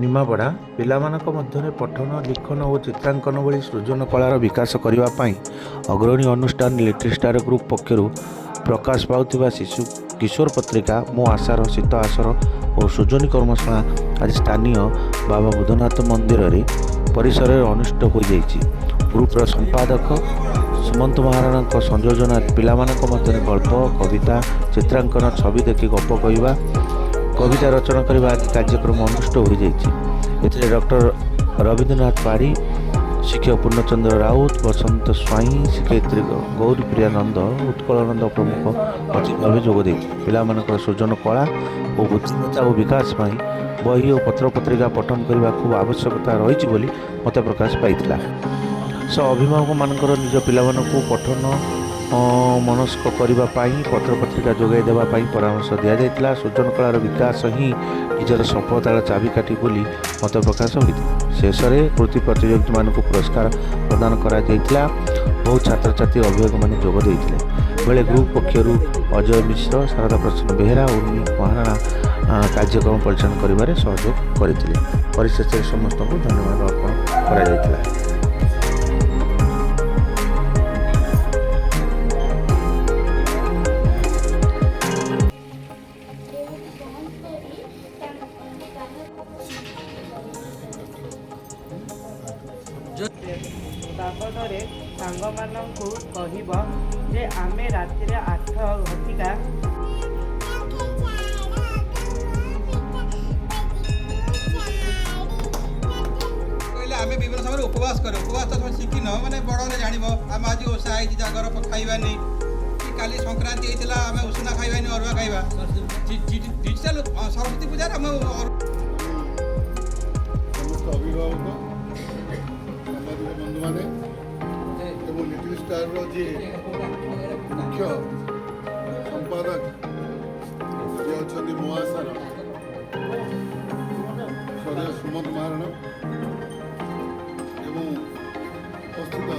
ନିମାପଡ଼ା ପିଲାମାନଙ୍କ ମଧ୍ୟରେ ପଠନ ଲିଖନ ଓ ଚିତ୍ରାଙ୍କନ ଭଳି ସୃଜନ କଳାର ବିକାଶ କରିବା ପାଇଁ ଅଗ୍ରଣୀ ଅନୁଷ୍ଠାନ ଲିଟିଲ୍ ଷ୍ଟାର ଗ୍ରୁପ ପକ୍ଷରୁ ପ୍ରକାଶ ପାଉଥିବା ଶିଶୁ କିଶୋର ପତ୍ରିକା ମୋ ଆଶାର ଶୀତ ଆସର ଓ ସୃଜନୀ କର୍ମଶାଳା ଆଜି ସ୍ଥାନୀୟ ବାବା ବୁଧନାଥ ମନ୍ଦିରରେ ପରିସରରେ ଅନୁଷ୍ଠିତ ହୋଇଯାଇଛି। ଗ୍ରୁପର ସମ୍ପାଦକ ସୁମନ୍ତ ମହାରଣାଙ୍କ ସଂଯୋଜନାରେ ପିଲାମାନଙ୍କ ମଧ୍ୟରେ ଗଳ୍ପ, କବିତା, ଚିତ୍ରାଙ୍କନ, ଛବି ଦେଖି ଗପ କହିବା, କବିତା ରଚନା କରିବା ଆଦି କାର୍ଯ୍ୟକ୍ରମ ଅନୁଷ୍ଠିତ ହୋଇଯାଇଛି। ଏଥିରେ ଡକ୍ଟର ରବୀନ୍ଦ୍ରନାଥ ପାଢ଼ୀ, ଶିକ୍ଷକ ପୂର୍ଣ୍ଣଚନ୍ଦ୍ର ରାଉତ, ବସନ୍ତ ସ୍ୱାଇଁ, ଶିକ୍ଷୟିତ୍ରୀ ଗୌରୀପ୍ରିୟା ନନ୍ଦ, ଉତ୍କଳାନନ୍ଦ ପ୍ରମୁଖ ଅତିଥି ଭାବେ ଯୋଗ ଦେଇଥିଲେ। ପିଲାମାନଙ୍କର ସୃଜନ କଳା ଓ ବୁଦ୍ଧିମତ୍ତା ଓ ବିକାଶ ପାଇଁ ବହି ଓ ପତ୍ରପତ୍ରିକା ପଠନ କରିବା ଖୁବ୍ ଆବଶ୍ୟକତା ରହିଛି ବୋଲି ମତ ପ୍ରକାଶ ପାଇଥିଲା। ଅଭିଭାବକମାନଙ୍କର ନିଜ ପିଲାମାନଙ୍କୁ ପଠନ ମନସ୍କ କରିବା ପାଇଁ ପତ୍ରପତ୍ରିକା ଯୋଗାଇ ଦେବା ପାଇଁ ପରାମର୍ଶ ଦିଆଯାଇଥିଲା। ସୃଜନ କଳାର ବିକାଶ ହିଁ ନିଜର ସଫଳତାର ଚାବିକାଠି ବୋଲି ମତ ପ୍ରକାଶ ହୋଇଥିଲା। ଶେଷରେ କୃତି ପ୍ରତିଯୋଗୀମାନଙ୍କୁ ପୁରସ୍କାର ପ୍ରଦାନ କରାଯାଇଥିଲା। ବହୁ ଛାତ୍ରଛାତ୍ରୀ ଅଭିଭାବକମାନେ ଯୋଗ ଦେଇଥିଲେ। ବେଳେ ଗ୍ରୁପ ପକ୍ଷରୁ ଅଜୟ ମିଶ୍ର, ଶାରଦା ପ୍ରସନ୍ନ ବେହେରା ଓ ଉର୍ମୀ ମହାରଣା କାର୍ଯ୍ୟକ୍ରମ ପରିଚାଳନା କରିବାରେ ସହଯୋଗ କରିଥିଲେ। ପରିଶେଷରେ ସମସ୍ତଙ୍କୁ ଧନ୍ୟବାଦ ଅର୍ପଣ କରାଯାଇଥିଲା। ବାବଦରେ ସାଙ୍ଗମାନଙ୍କୁ କହିବ ଯେ ଆମେ ରାତିରେ 8 ଘଟିକା କହିଲେ ଆମେ ବିଭିନ୍ନ ସମୟରେ ଉପବାସ କରୁ। ଉପବାସ ତ ଶିଖିନ ମାନେ ବଡ଼ ହେଲେ ଜାଣିବ। ଆମେ ଆଜି ଓଷା ହେଇଛି ଜାଗର ଖାଇବାନି, କି କାଲି ସଂକ୍ରାନ୍ତି ହେଇଥିଲା ଆମେ ଉଷୁନା ଖାଇବାନି, ଅରୁଆ ଖାଇବା। ଡିଜିଟାଲ ସରସ୍ୱତୀ ପୂଜାରେ ଆମେ ସମସ୍ତ ଅଭିଭାବକ, ସାମାଜିକ ବନ୍ଧୁମାନେ ଏବଂ ଲିଟିଲ୍ ଷ୍ଟାରର ଯିଏ ମୁଖ୍ୟ ସମ୍ପାଦକ ଯିଏ ଅଛନ୍ତି ମୋ ଆଶାର ସ୍ୱର୍ଗୀୟ ସୁମନ୍ତ ମହାରଣା ଏବଂ ଉପସ୍ଥିତ